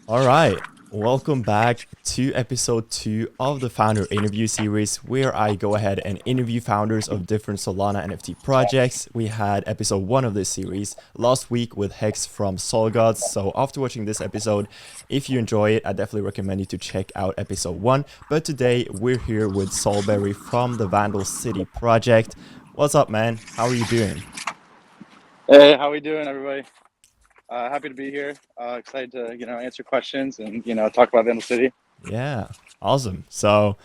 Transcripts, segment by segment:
All right. Welcome back to episode 2 of the founder interview series, where I go ahead and interview founders of different Solana NFT projects. We had episode 1 of this series last week with Hex from Saul. So, after watching this episode, if you enjoy it, I definitely recommend you to check out episode 1. But today, we're here with SolBerry from the Vandal City project. What's up, man? How are you doing? Hey, how we doing, everybody? Happy to be here. Excited to answer questions and talk about Vandal City. Yeah, awesome. So,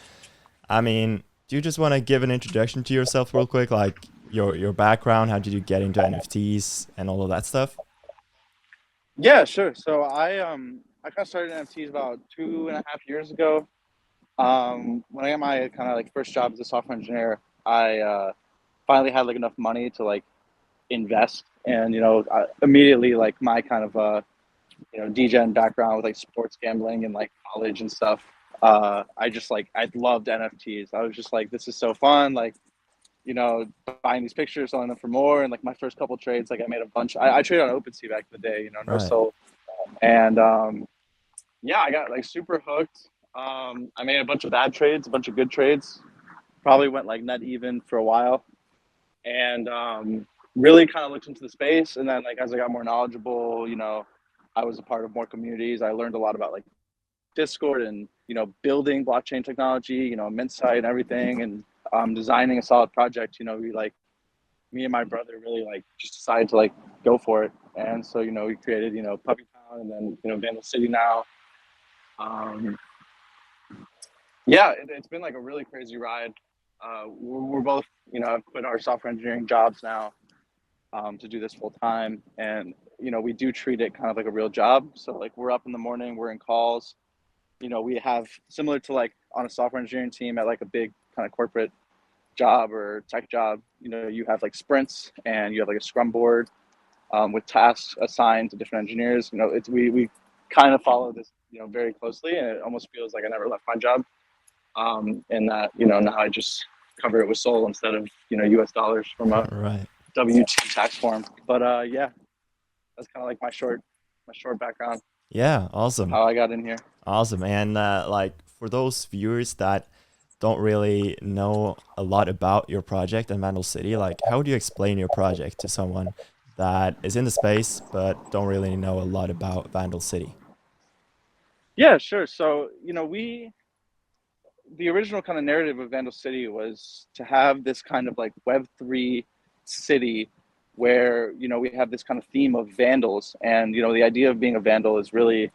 do you just want to give an introduction to yourself real quick, like your background? How did you get into NFTs and all of that stuff? Yeah, sure. So I kind of started NFTs about 2.5 years ago. When I got my kind of like first job as a software engineer, I finally had like enough money to like invest, and immediately like my kind of DGen background with like sports gambling and like college and stuff. I loved NFTs. I was just like, this is so fun. Like you know, buying these pictures, selling them for more. And like my first couple trades, like I made a bunch. I traded on OpenSea back in the day, no Right. Soul. And yeah, I got like super hooked. I made a bunch of bad trades, a bunch of good trades. Probably went like net even for a while, and really kind of looked into the space. And then like as I got more knowledgeable, I was a part of more communities. I learned a lot about like Discord and building blockchain technology, mint site and everything, and designing a solid project. We like me and my brother really like just decided to like go for it, and so we created Puppy Town and then Vandal City now. Um, yeah, it's been like a really crazy ride. We're both have quit our software engineering jobs now to do this full time, and we do treat it kind of like a real job. So like we're up in the morning, we're in calls. We have similar to like on a software engineering team at like a big kind of corporate job or tech job. You have like sprints and you have like a scrum board with tasks assigned to different engineers. We kind of follow this very closely, and it almost feels like I never left my job. In that now I just cover it with Soul instead of U.S. dollars from a Right. W-2 tax form. But yeah, that's kind of like my short background Yeah. of Awesome. how I got in here. Awesome. And like for those viewers that don't really know a lot about your project and Vandal City, like how do you explain your project to someone that is in the space but don't really know a lot about Vandal City? Yeah, sure. So we the original kind of narrative of Vandal City was to have this kind of like Web3 city where we have this kind of theme of vandals, and the idea of being a vandal is really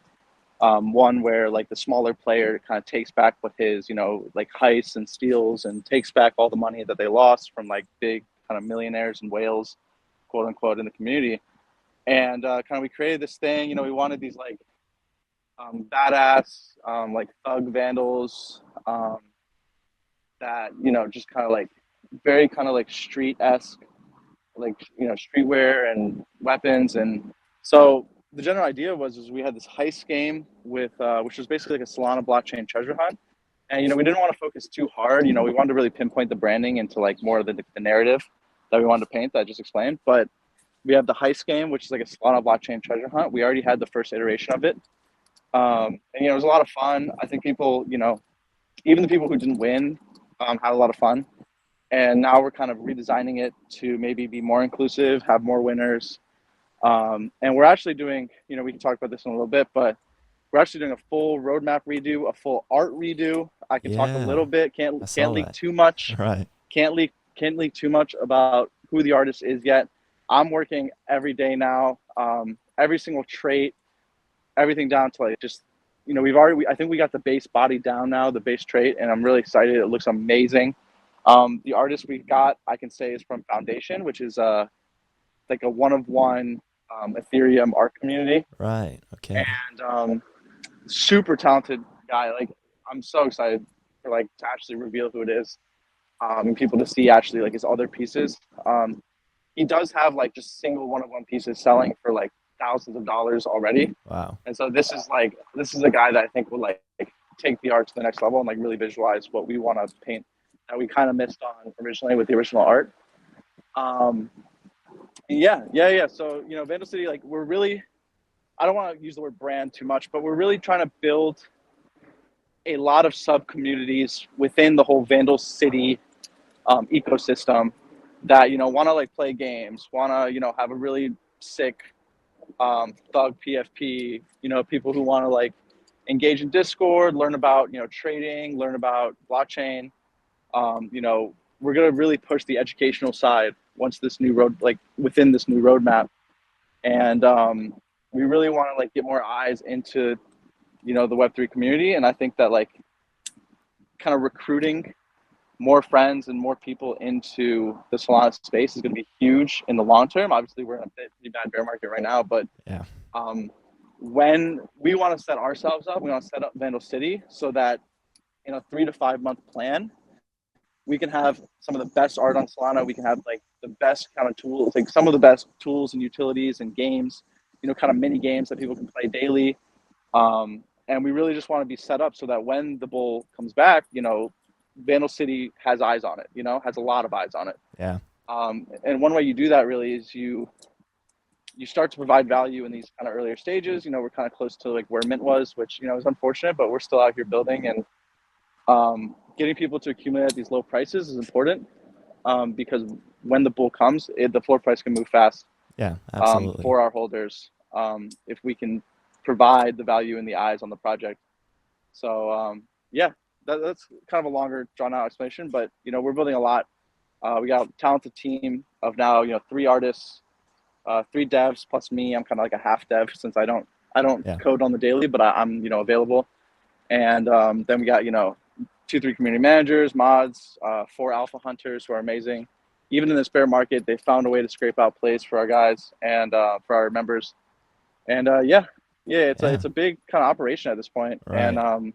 one where like the smaller player kind of takes back what his like heists and steals and takes back all the money that they lost from like big kind of millionaires and whales, quote unquote, in the community. And kind of we created this thing. We wanted these like badass like thug vandals um, that just kind of like very kind of like street esque, like streetwear and weapons. And so the general idea was we had this heist game with which was basically like a Solana blockchain treasure hunt. And we didn't want to focus too hard. We wanted to really pinpoint the branding into like more of the narrative that we wanted to paint that I just explained. But we have the heist game, which is like a Solana blockchain treasure hunt. We already had the first iteration of it, and it was a lot of fun. I think people, even the people who didn't win, had a lot of fun. And now we're kind of redesigning it to maybe be more inclusive, have more winners. And we're actually doing, we can talk about this in a little bit, but we're actually doing a full roadmap redo, a full art redo. I can talk a Yeah, little bit, I can't saw leak that. too much, Right. can't leak too much about who the artist is yet. I'm working every day now, every single trait, everything down to like just I think we got the base body down now, the base trait, and I'm really excited. It looks amazing. The artist we got, I can say, is from Foundation, which is like a one of one Ethereum art community, Right. Okay. and super talented guy. Like I'm so excited for like to actually reveal who it is, and people to see actually like his other pieces. He does have like just single one of one pieces selling for like thousands of dollars already. Wow. And so this is a guy that I think will like take the art to the next level and like really visualize what we want to paint that we kind of missed on originally with the original art. Um, yeah. So Vandal City, like we're really I don't want to use the word brand too much, but we're really trying to build a lot of sub communities within the whole Vandal City ecosystem that want to like play games, want to have a really sick thug PFP. People who want to like engage in Discord, learn about trading, learn about blockchain. We're gonna really push the educational side once this new road, like within this new roadmap, and we really want to like get more eyes into the Web3 community. And I think that like kind of recruiting more friends and more people into the Solana space is going to be huge in the long term. Obviously, we're in a pretty bad bear market right now, but Yeah. When we want to set ourselves up, we want to set up Vandal City so that in a 3 to 5 month plan, we can have some of the best art on Solana. We can have like the best kind of tools, like some of the best tools and utilities and games, kind of mini games that people can play daily. And we really just want to be set up so that when the bull comes back, Vandal City has eyes on it, has a lot of eyes on it. Yeah. And one way you do that really is you start to provide value in these kind of earlier stages. We're kind of close to like where Mint was, which, is unfortunate, but we're still out here building, and getting people to accumulate at these low prices is important, because when the bull comes, the floor price can move fast. Yeah, absolutely. For our holders, if we can provide the value in the eyes on the project. So yeah, that's kind of a longer drawn out explanation, but we're building a lot. We got a talented team of now 3 artists, 3 devs plus me. I'm kind of like a half dev since I don't code on the daily, but I'm available. And then we got 2-3 community managers, mods, 4 alpha hunters who are amazing. Even in this bear market, they found a way to scrape out plays for our guys and for our members. And it's a big kind of operation at this point, Right. and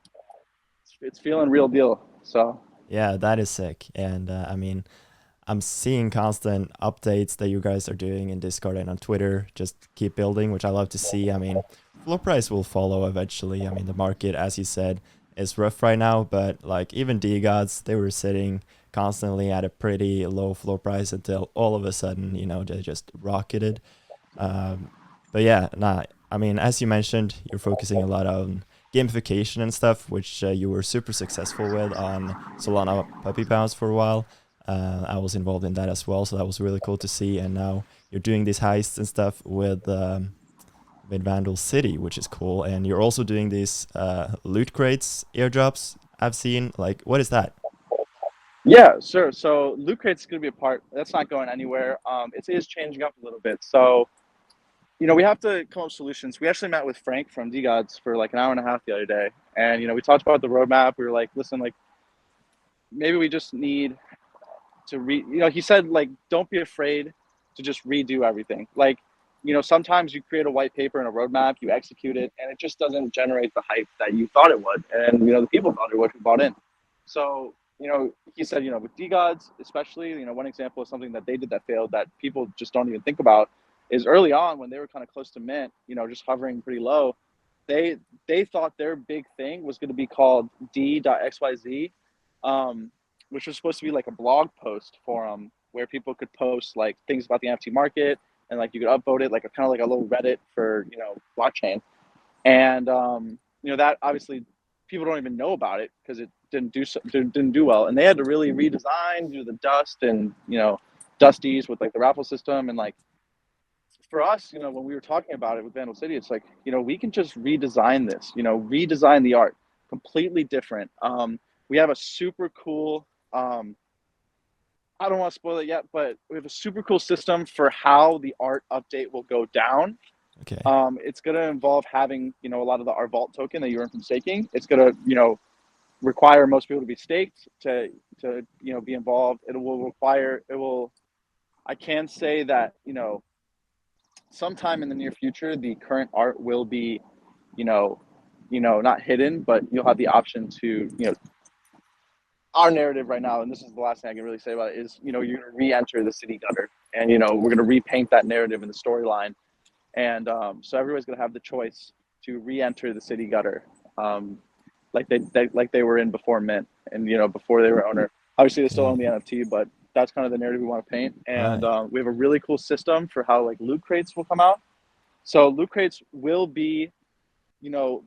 it's feeling real deal. So Yeah, that is sick. And I mean, I'm seeing constant updates that you guys are doing in Discord and on Twitter. Just keep building, which I love to see. I mean, floor price will follow eventually. I mean, the market, as you said, is rough right now, but like even DeGods, they were sitting constantly at a pretty low floor price until all of a sudden, they just rocketed. But yeah, nah, I mean, as you mentioned, you're focusing a lot on gamification and stuff, which you were super successful with on Solana Puppy Pounds for a while. I was involved in that as well, so that was really cool to see. And now you're doing these heists and stuff with Vandal City, which is cool. And you're also doing these loot crates airdrops. I've seen. Like, what is that? yeah, sure. So loot crates is going to be a part. That's not going anywhere. It is changing up a little bit. So we have to come up with solutions. We actually met with Frank from DGods for like an hour and a half the other day, and we talked about the roadmap. We were like, listen, like maybe we just need to he said like don't be afraid to just redo everything. Like sometimes you create a white paper and a roadmap, you execute it, and it just doesn't generate the hype that you thought it would, and the people thought it would who bought in. So he said with DGods especially, one example of something that they did that failed that people just don't even think about is early on when they were kind of close to mint, just hovering pretty low, they thought their big thing was going to be called d.xyz, which was supposed to be like a blog post forum where people could post like things about the NFT market, and like you could upvote it like a kind of like a little Reddit for blockchain. And that obviously people don't even know about it because it didn't do well, and they had to really redesign, do the dust and dusties with like the raffle system. And like for us, when we were talking about it with Vandal City, it's like we can just redesign this, redesign the art completely different. We have a super cool I don't want to spoil it yet, but we have a super cool system for how the art update will go down. Okay. It's going to involve having, a lot of our vault token that you earn from staking. It's going to, require most people to be staked to be involved. I can say that, sometime in the near future, the current art will be, not hidden, but you'll have the option to, our narrative right now, and this is the last thing I can really say about it, is you're going to re-enter the city gutter, and we're going to repaint that narrative in the storyline, and so everybody's going to have the choice to re-enter the city gutter, like they were in before mint, and before they were owner. Obviously, they still own the NFT, but that's kind of the narrative we want to paint. And Right. we have a really cool system for how like loot crates will come out. So loot crates will be, you know,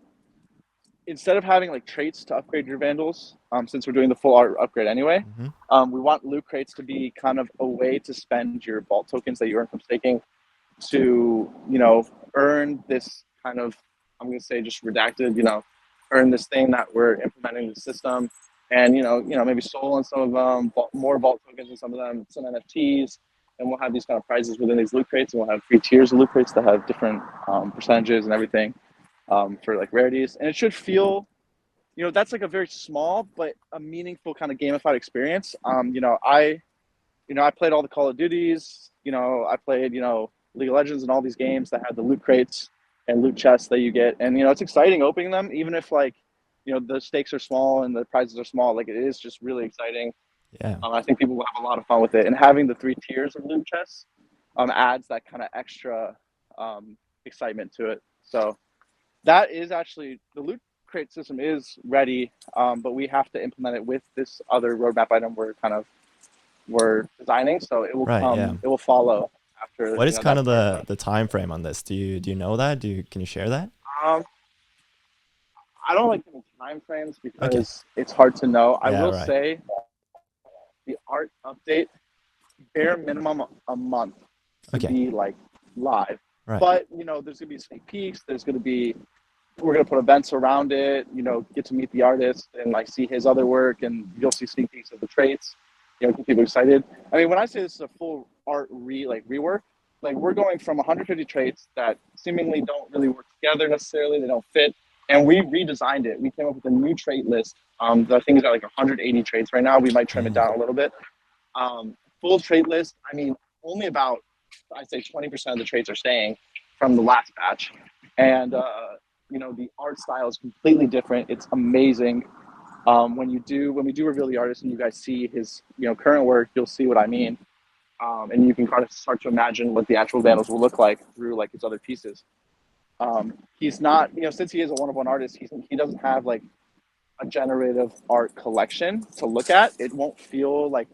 instead of having like traits to upgrade your vandals, since we're doing the full art upgrade anyway, Hmm. we want loot crates to be kind of a way to spend your vault tokens that you earn from staking to, earn this kind of, I'm going to say just redacted, earn this thing that we're implementing the system, and maybe Soul on some of them, more vault tokens in some of them, some NFTs, and we'll have these kind of prizes within these loot crates, and we'll have 3 tiers of loot crates that have different percentages and everything for like rarities, and it should feel, that's like a very small but a meaningful kind of gamified experience. I played all the Call of Duties. I played, League of Legends and all these games that have the loot crates and loot chests that you get. And, it's exciting opening them, even if like, the stakes are small and the prizes are small. Like it is just really exciting. Yeah. I think people will have a lot of fun with it. And having the 3 tiers of loot chests adds that kind of extra excitement to it. So that is actually, the loot crate system is ready, but we have to implement it with this other roadmap item we're designing, so it will Right. Yeah. come. It will follow after. What is kind That of first run. the time frame on this? Do you know that? Can you share that? Um, I don't like giving time frames Okay. because it's hard to know. I Yeah. will Right. say the art update, bare minimum a month to Okay. be like live. Right. But there's gonna be sneak peeks. We're gonna put events around it. Get to meet the artist and like see his other work, and you'll see sneak peeks of the traits. Get people excited. I mean, when I say this is a full art rework, like we're going from 150 traits that seemingly don't really work together necessarily. They don't fit, and we redesigned it. We came up with a new trait list. The thing is at like 180 traits right now. We might trim it Damn. down a little bit. Full trait list. I mean, only about I'd say 20% of the traits are staying from the last batch, and the art style is completely different. It's amazing. When we do reveal the artist and you guys see his current work, you'll see what I mean, and you can kind of start to imagine what the actual vandals will look like through like his other pieces. He's not, since he is a one-of-one artist, he doesn't have like a generative art collection to look at. It won't feel like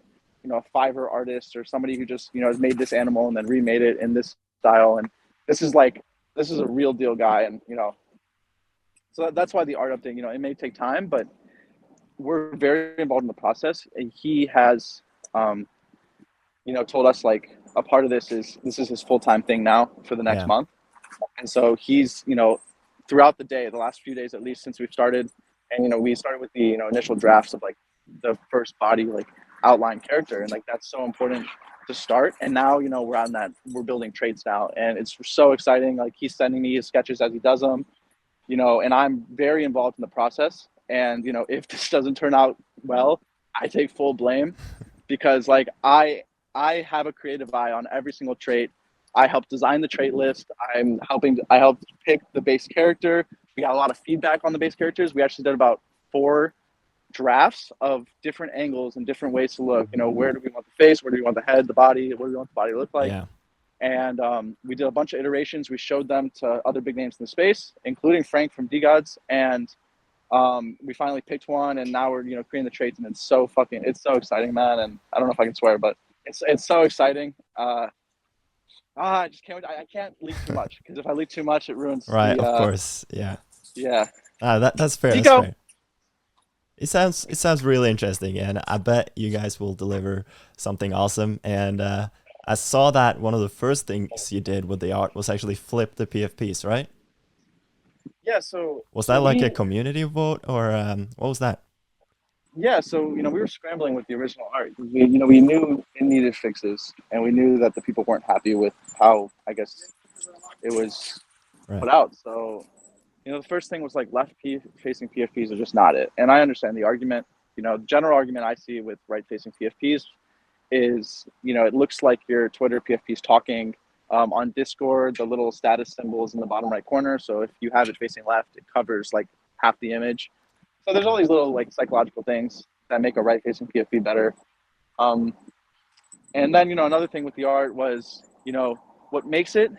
a Fiverr artist or somebody who just has made this animal and then remade it in this style. And this is a real deal guy, and so that's why the art update, it may take time, but we're very involved in the process, and he has told us like a part of this is his full-time thing now for the next Yeah. month. And so he's throughout the day, the last few days at least since we've started, and we started with the initial drafts of like the first body like outline character, and like that's so important to start. And now we're building traits now, and it's so exciting. Like he's sending me his sketches as he does them, and I'm very involved in the process. And if this doesn't turn out well, I take full blame, because like I have a creative eye on every single trait. I helped design the trait list. I helped pick the base character. We got a lot of feedback on the base characters. We actually did about 4 drafts of different angles and different ways to look. Where do we want the face? Where do we want the head, the body? What do we want the body to look like? Yeah. And we did a bunch of iterations. We showed them to other big names in the space, including Frank from DGods, and we finally picked one. And now we're creating the traits, and it's so exciting, man. And I don't know if I can swear, but it's so exciting. I just can't. I can't leak too much, because if I leak too much, it ruins Right. the. Of course. Yeah. Yeah. That's fair. That's Nico. fair. It sounds really interesting, and I bet you guys will deliver something awesome. And I saw that one of the first things you did with the art was actually flip the PFPs, right? Yeah. So Was that like a community vote, or what was that? So we were scrambling with the original art. We knew it needed fixes, and we knew that the people weren't happy with how, I guess, it was Right. put out. So the first thing was like left facing PFPs are just not it. And I understand the argument. The general argument I see with right facing PFPs is, it looks like your Twitter PFPs talking. On Discord, the little status symbol is in the bottom right corner. So if you have it facing left, it covers like half the image. So there's all these little like psychological things that make a right facing PFP better. Um, and then, another thing with the art was, what makes it,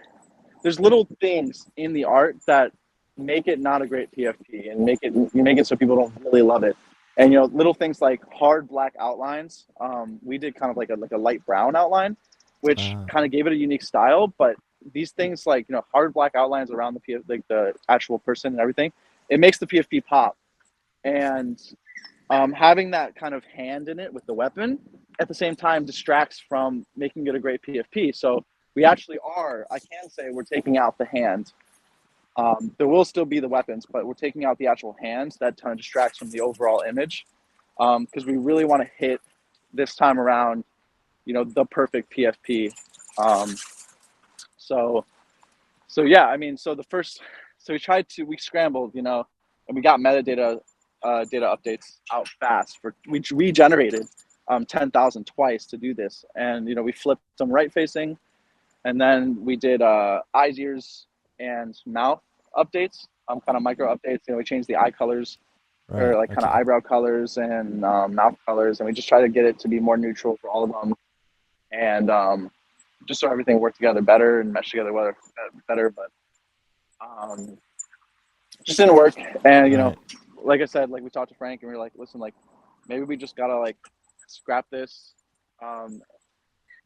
there's little things in the art that make it not a great PFP, and make it so people don't really love it. And little things like hard black outlines. We did kind of like a light brown outline, which Ah. kind of gave it a unique style, but these things like, you know, hard black outlines around the like the actual person and everything, it makes the PFP pop. And having that kind of hand in it with the weapon at the same time distracts from making it a great PFP. So we actually are, I can say we're taking out the hand. There will still be the weapons, but we're taking out the actual hands. That kind of distracts from the overall image, because we really want to hit this time around, you know, the perfect PFP. So yeah, I mean, so we scrambled, you know, and we got metadata data updates out fast. We regenerated 10,000 twice to do this, and you know, we flipped them right facing, and then we did eyes, ears, and mouth updates, kind of micro updates. You know, we changed the eye colors, or like kind of eyebrow colors and mouth colors, and we just try to get it to be more neutral for all of them, and just so everything worked together better and meshed together better. But just didn't work. And you know, like I said, like we talked to Frank and we were like, listen, like maybe we just gotta like scrap this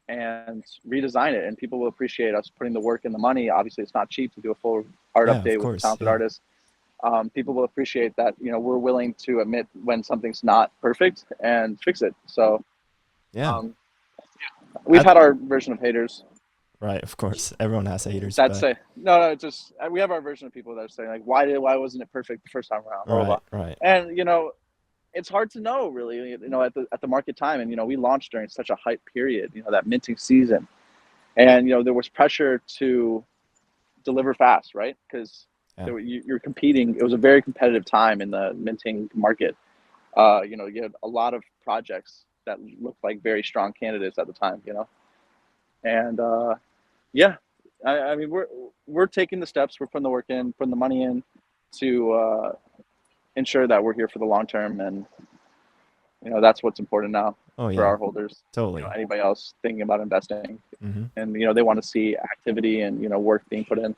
and redesign it, and people will appreciate us putting the work and the money. Obviously it's not cheap to do a full art update with talented artists. People will appreciate that, you know, we're willing to admit when something's not perfect and fix it. So we've had our version of haters. Right, of course, everyone has haters. That's it. No, it's just we have our version of people that are saying like, why wasn't it perfect the first time around? Right. And you know, it's hard to know really, you know, at the market time. And you know, we launched during such a hype period, you know, that minting season, and you know, there was pressure to deliver fast, right? Because you're competing. It was a very competitive time in the minting market. You know, you had a lot of projects that looked like very strong candidates at the time, you know, and yeah, I mean, we're taking the steps, we're putting the work in, putting the money in to ensure that we're here for the long term, and you know, that's what's important now for our holders. Totally. You know, anybody else thinking about investing, and you know, they want to see activity and, you know, work being put in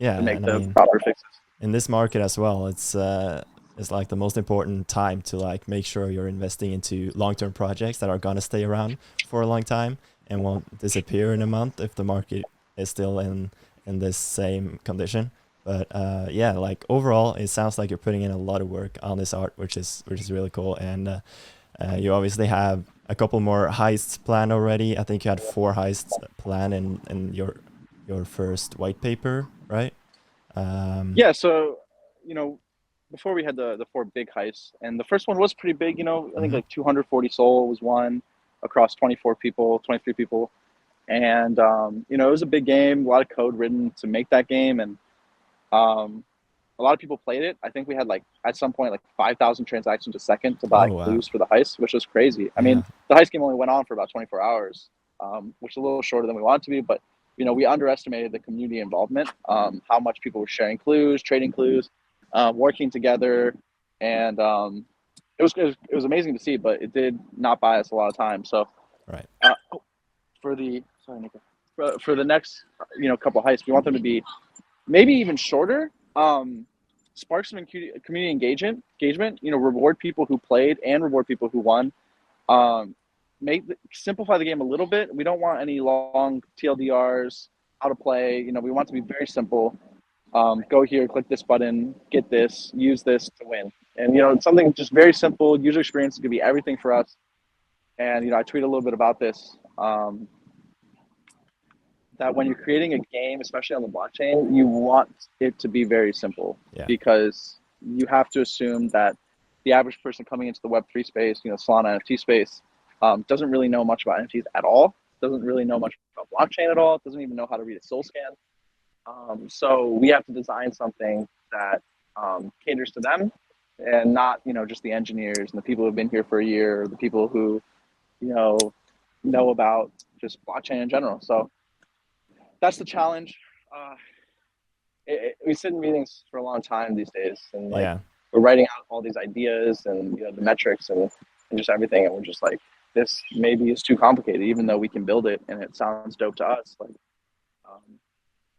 to make the proper fixes. In this market as well, it's like the most important time to like make sure you're investing into long-term projects that are gonna stay around for a long time and won't disappear in a month if the market is still in this same condition. But yeah, like overall, it sounds like you're putting in a lot of work on this art, which is really cool. And you obviously have a couple more heists planned already. I think you had 4 heists planned in your first white paper, right? Yeah. So you know, before we had the 4 big heists, and the first one was pretty big. You know, I think like 240 Soul was one across 23 people. And you know, it was a big game, a lot of code written to make that game, and a lot of people played it. I think we had like at some point like 5,000 transactions a second to buy clues for the heist, which was crazy. I mean, the heist game only went on for about 24 hours, which is a little shorter than we wanted to be, but you know, we underestimated the community involvement, how much people were sharing clues, trading clues, working together, and it was amazing to see, but it did not buy us a lot of time. So for the next, you know, couple heists, we want them to be maybe even shorter, spark some community engagement, you know, reward people who played and reward people who won, simplify the game a little bit. We don't want any long TLDRs, how to play, you know, we want it to be very simple. Go here, click this button, get this, use this to win. And, you know, it's something just very simple. User experience is going to be everything for us. And, you know, I tweet a little bit about this, that when you're creating a game, especially on the blockchain, you want it to be very simple, because you have to assume that the average person coming into the Web3 space, you know, Solana NFT space, doesn't really know much about NFTs at all, doesn't really know much about blockchain at all, doesn't even know how to read a soul scan. So we have to design something that caters to them, and not, you know, just the engineers and the people who've been here for a year, or the people who, you know about just blockchain in general. So that's the challenge. We sit in meetings for a long time these days, and like we're writing out all these ideas and, you know, the metrics and just everything, and we're just like, this maybe is too complicated, even though we can build it and it sounds dope to us. Like,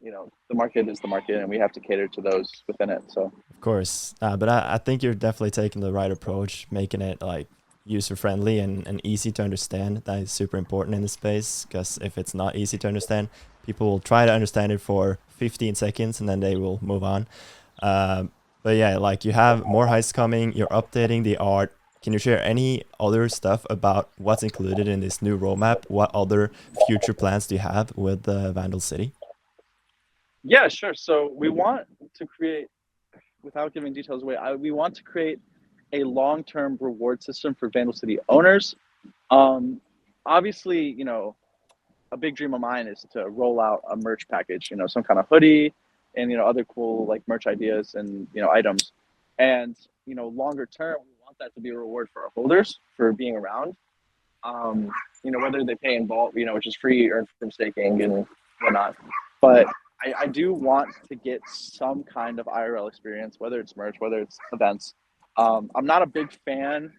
you know, the market is the market, and we have to cater to those within it. So of course, but I think you're definitely taking the right approach, making it like user friendly and easy to understand. That is super important in this space, because if it's not easy to understand, people will try to understand it for 15 seconds and then they will move on. But yeah, like you have more heists coming, you're updating the art. Can you share any other stuff about what's included in this new roadmap? What other future plans do you have with Vandal City? Yeah, sure. So we want to create, without giving details away, we want to create a long-term reward system for Vandal City owners. Um, Obviously, a big dream of mine is to roll out a merch package, some kind of hoodie and, other cool like merch ideas and, items. And, longer term, we want that to be a reward for our holders for being around. Um, Whether they pay in bulk, which is free, earned from staking and whatnot. But I do want to get some kind of IRL experience, whether it's merch, whether it's events. I'm not a big fan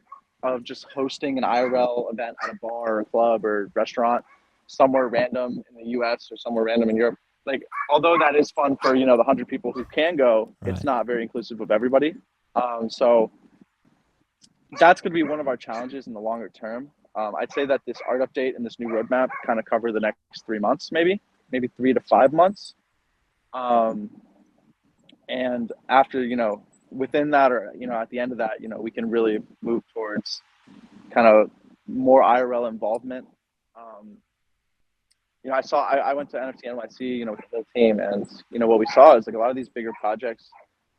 of just hosting an IRL event at a bar or a club or restaurant somewhere random in the US or somewhere random in Europe. Like, although that is fun for, the 100 people who can go, it's Right. not very inclusive of everybody. So that's going to be one of our challenges in the longer term. I'd say that this art update and this new roadmap kind of cover the next 3 months, maybe 3 to 5 months. Um, and after, within that, or, at the end of that, we can really move towards kind of more IRL involvement. Um, I went to NFT NYC, with the whole team, and what we saw is like a lot of these bigger projects.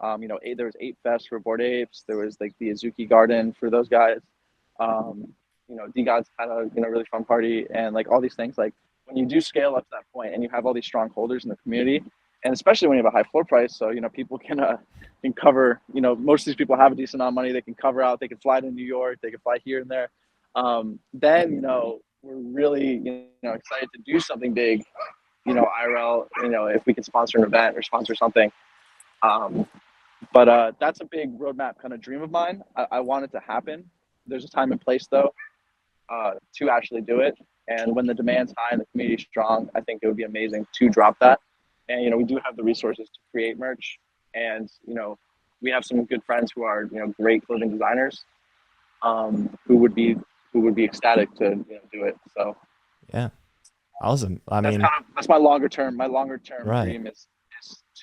There was 8 Fest for Bored Apes. There was like the Azuki Garden for those guys. DGod's kind of really fun party, and like all these things. Like when you do scale up to that point, and you have all these strong holders in the community, and especially when you have a high floor price, so people can cover. Most of these people have a decent amount of money. They can cover out. They can fly to New York. They can fly here and there. Then we're really excited to do something big, IRL, if we can sponsor an event or sponsor something. But that's a big roadmap kind of dream of mine. I want it to happen. There's a time and place though, to actually do it. And when the demand's high and the community's strong, I think it would be amazing to drop that. And we do have the resources to create merch, and we have some good friends who are great clothing designers, who would be ecstatic to do it. So Yeah. Awesome. I mean, that's my longer term. My longer term right. dream is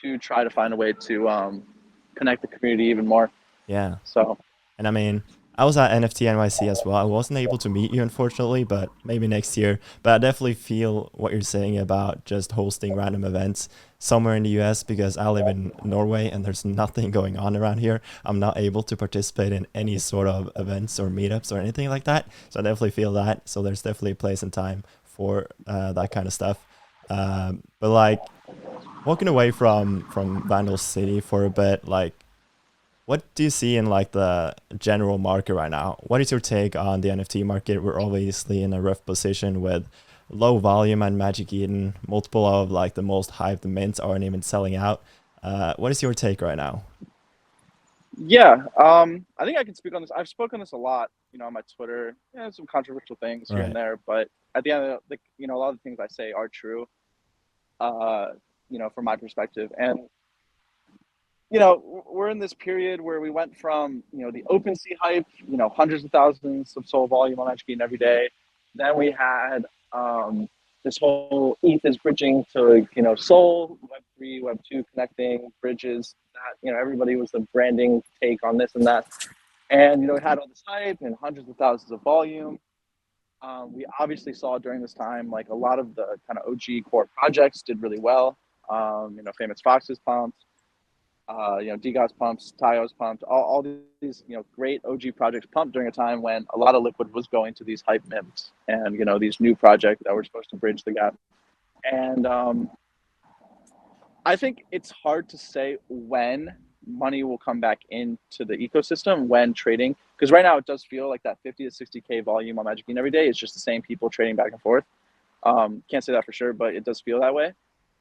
to try to find a way to connect the community even more. Yeah. So, And I mean, I was at NFT NYC as well. I wasn't able to meet you, unfortunately, but maybe next year. But I definitely feel what you're saying about just hosting random events somewhere in the US, because I live in Norway and there's nothing going on around here. I'm not able to participate in any sort of events or meetups or anything like that. So I definitely feel that. So there's definitely a place and time for that kind of stuff. But like walking away from Vandal City for a bit, like what do you see in like the general market right now? What is your take on the NFT market? We're obviously in a rough position with low volume and Magic Eden. Multiple of like the most hyped mints aren't even selling out. What is your take right now? yeah, I think I can speak on this. I've spoken this a lot, on my Twitter. Yeah, some controversial things here and Right. there, but at the end of the, a lot of the things I say are true. From my perspective, and we're in this period where we went from, the OpenSea hype, hundreds of thousands of soul volume on Magic Eden every day. Then we had this whole ETH is bridging to, Soul, Web3, Web2 connecting bridges. That, everybody was the branding take on this and that. And, it had all this hype and hundreds of thousands of volume. We obviously saw during this time, like a lot of the kind of OG core projects did really well. Famous Foxes pumped. DGOD's pumps, Tayo's pumped, all these, great OG projects pumped during a time when a lot of liquid was going to these hype mims and, these new projects that were supposed to bridge the gap. And I think it's hard to say when money will come back into the ecosystem when trading, because right now it does feel like that 50 to 60K volume on Magic Eden every day is just the same people trading back and forth. Can't say that for sure, but it does feel that way.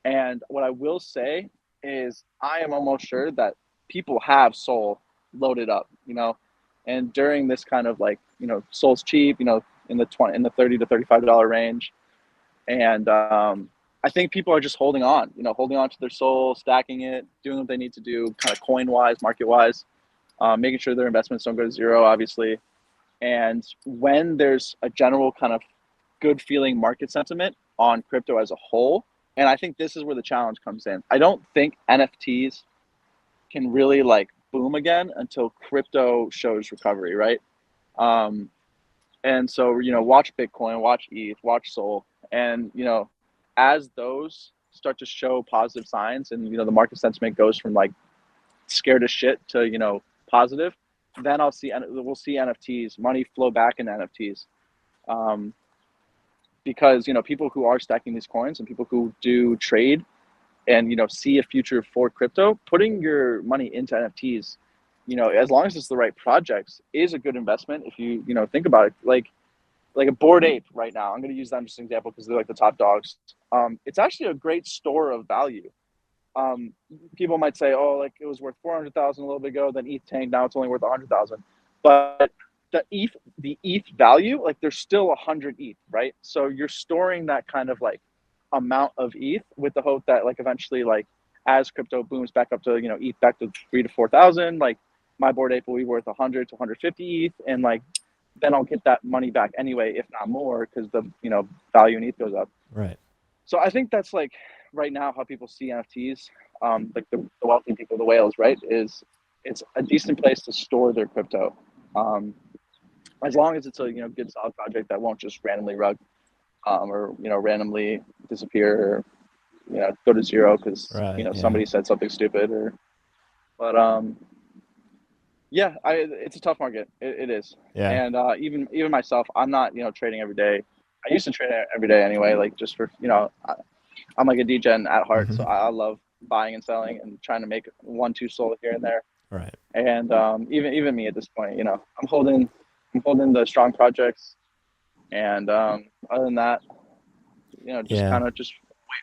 And what I will say is I am almost sure that people have Soul loaded up, and during this kind of like, Soul's cheap, in the $30 to $35 range. And I think people are just holding on to their Soul, stacking it, doing what they need to do, kind of coin wise, market wise, making sure their investments don't go to zero, obviously. And when there's a general kind of good feeling market sentiment on crypto as a whole, and I think this is where the challenge comes in. I don't think NFTs can really like boom again until crypto shows recovery, right? Um, and so, watch Bitcoin, watch ETH, watch Sol, and as those start to show positive signs, and the market sentiment goes from like scared as shit to positive, then we'll see NFTs money flow back into NFTs, um, because people who are stacking these coins and people who do trade and see a future for crypto, putting your money into NFTs, as long as it's the right projects, is a good investment. If you think about it, like a Bored Ape right now, I'm going to use them just an example because they're like the top dogs. It's actually a great store of value. People might say, oh, like it was worth 400,000 a little bit ago, then ETH tanked, now it's only worth 100,000. But the ETH value, like there's still 100 ETH, right? So you're storing that kind of like amount of ETH with the hope that like eventually, like as crypto booms back up to ETH back to 3 to 4,000, like my Bored Ape will be worth 100 to 150 ETH, and like then I'll get that money back anyway, if not more, because the value in ETH goes up. Right. So I think that's like right now how people see NFTs, like the wealthy people, the whales, right? Is it's a decent place to store their crypto, as long as it's a good solid project that won't just randomly rug, or randomly disappear, or go to zero because Right. Yeah. somebody said something stupid, or but yeah, it's a tough market. It is. Yeah. And even myself, I'm not trading every day. I used to trade every day anyway, like just for I'm like a degen at heart, so Hmm. I love buying and selling and trying to make 1-2 SOL here and there. Right. And even me at this point, I'm holding the strong projects, and other than that, just Yeah. kind of just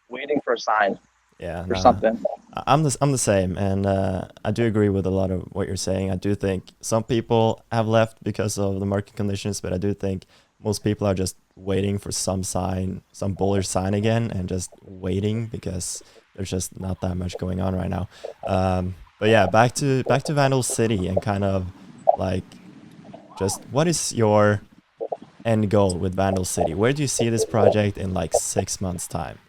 waiting for a sign Yeah. for Nah. something. I'm the same, and I do agree with a lot of what you're saying. I do think some people have left because of the market conditions, but I do think most people are just waiting for some sign, some bullish sign again, and just waiting because there's just not that much going on right now. But yeah, back to Vandal City and kind of like just what is your end goal with Vandal City? Where do you see this project in like 6 months' time?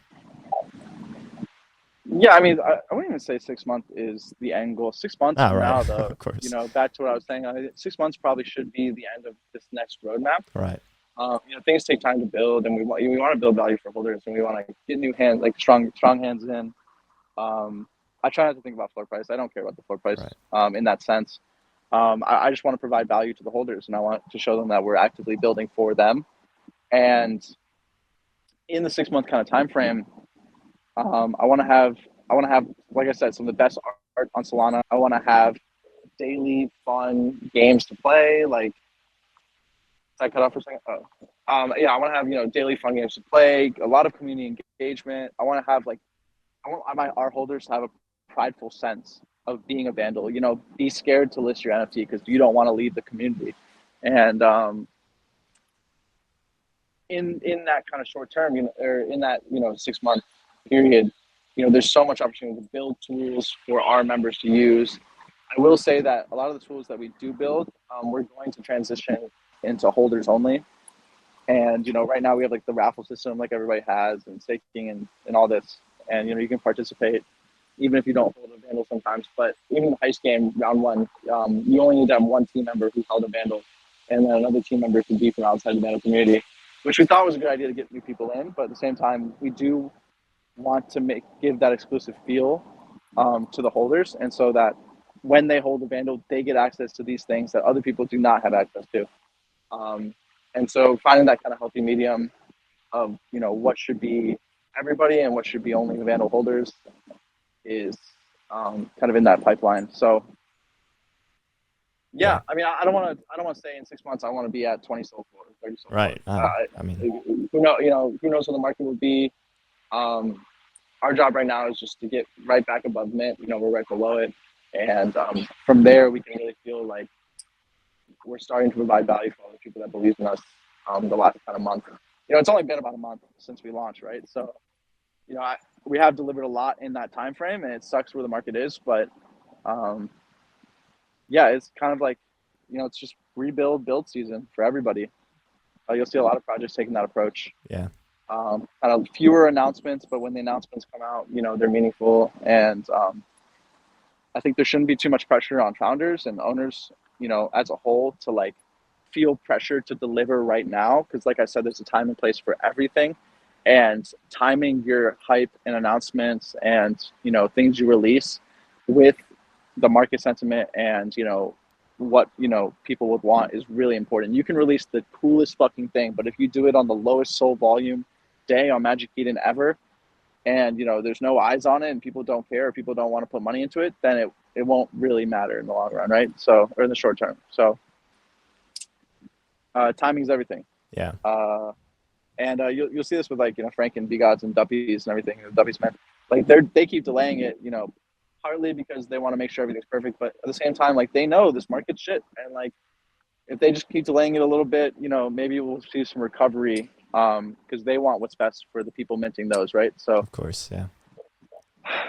Yeah, I mean, I wouldn't even say 6 months is the end goal. 6 months Ah, from right, now, though, of course, back to what I was saying, 6 months probably should be the end of this next roadmap. right, Things take time to build, and we want to build value for holders, and we want to get new hands, like strong hands in. I try not to think about floor price. I don't care about the floor price, right, in that sense. I just want to provide value to the holders, and I want to show them that we're actively building for them. And in the 6 month kind of time frame, I want to have, like I said, some of the best art on Solana. I want to have daily fun games to play. Like, did I cut off for a second? Oh, yeah, I want to have daily fun games to play. A lot of community engagement. I want to have I want our holders to have a prideful sense of being a vandal. Be scared to list your NFT because you don't want to leave the community. And in that kind of short term, or in that 6 month period, there's so much opportunity to build tools for our members to use. I will say that a lot of the tools that we do build, we're going to transition into holders only. And right now we have like the raffle system, like everybody has, and staking and all this. And you can participate even if you don't hold a vandal sometimes. But even the heist game round one, you only need to have one team member who held a vandal, and then another team member can be from outside the vandal community, which we thought was a good idea to get new people in. But at the same time, we do want to give that exclusive feel to the holders, and so that when they hold a vandal, they get access to these things that other people do not have access to. And so finding that kind of healthy medium of what should be everybody and what should be only the vandal holders is kind of in that pipeline. So yeah, yeah, I mean, I don't want to say in 6 months I want to be at 20 SOL or 30 SOL. right. I mean, Who knows what the market will be. Our job right now is just to get right back above mint. We're right below it, and from there we can really feel like we're starting to provide value for all the people that believe in us. The last kind of month, it's only been about a month since we launched, right? So, we have delivered a lot in that time frame, and it sucks where the market is, but yeah, it's kind of like, it's just rebuild, build season for everybody. You'll see a lot of projects taking that approach. Yeah. Kind of fewer announcements, but when the announcements come out, they're meaningful. And I think there shouldn't be too much pressure on founders and owners, as a whole, to like feel pressure to deliver right now. Because like I said, there's a time and place for everything. And timing your hype and announcements and, things you release with the market sentiment and, what, people would want is really important. You can release the coolest fucking thing, but if you do it on the lowest soul volume day on Magic Eden ever, and there's no eyes on it and people don't care or people don't want to put money into it, then it won't really matter in the long run, right? So, or in the short term. So timing is everything. Yeah. And you'll see this with like Frank and B-Gods and Duppies and everything. Duppies, man, like they keep delaying it, partly because they want to make sure everything's perfect, but at the same time, like they know this market's shit, and like if they just keep delaying it a little bit, maybe we'll see some recovery, because they want what's best for the people minting those, right? So Of course, yeah.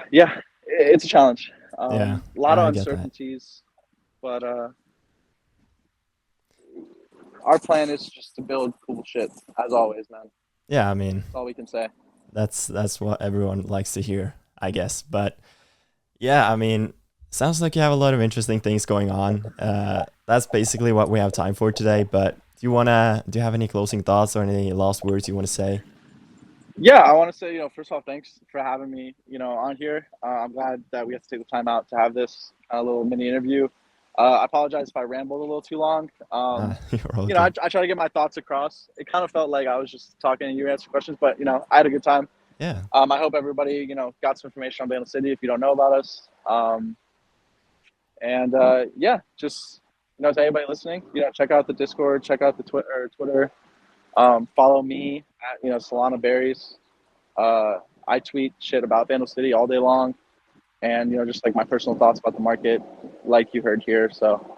Yeah, it's a challenge. Yeah, A lot I of get that. uncertainties, but our plan is just to build cool shit as always, man. Yeah, I mean, That's all we can say. that's what everyone likes to hear, I guess. But yeah, I mean, sounds like you have a lot of interesting things going on. That's basically what we have time for today. But do you have any closing thoughts or any last words you want to say? Yeah, I want to say, first off, thanks for having me, on here. I'm glad that we have to take the time out to have this little mini interview. I apologize if I rambled a little too long. You're all I good. try to get my thoughts across. It kind of felt like I was just talking and you answered questions, but, I had a good time. Yeah. I hope everybody, got some information on Vandal City if you don't know about us. Yeah, just, to anybody listening, check out the Discord, check out the Twitter. Follow me at, Solana Berries. I tweet shit about Vandal City all day long, and just like my personal thoughts about the market, like you heard here. So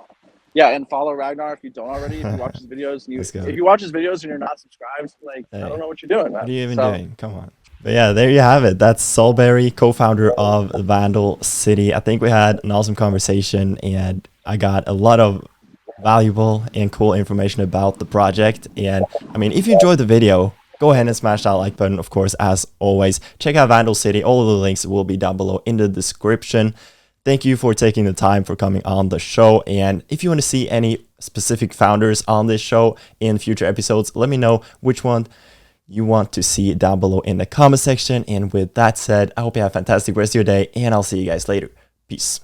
yeah, and follow Ragnar if you don't already. If you watch his videos, Let's go. if you watch his videos and you're not subscribed, like I Hey, don't know what you're doing, man. what are you even doing? Come on. But yeah, there you have it. That's SolBerry, co-founder of Vandal City. I think we had an awesome conversation, and I got a lot of valuable and cool information about the project. And I mean, if you enjoyed the video, go ahead and smash that like button. Of course, as always, check out Vandal City. All of the links will be down below in the description. Thank you for taking the time for coming on the show. And if you want to see any specific founders on this show in future episodes, let me know which one you want to see down below in the comment section. And with that said, I hope you have a fantastic rest of your day, and I'll see you guys later. Peace.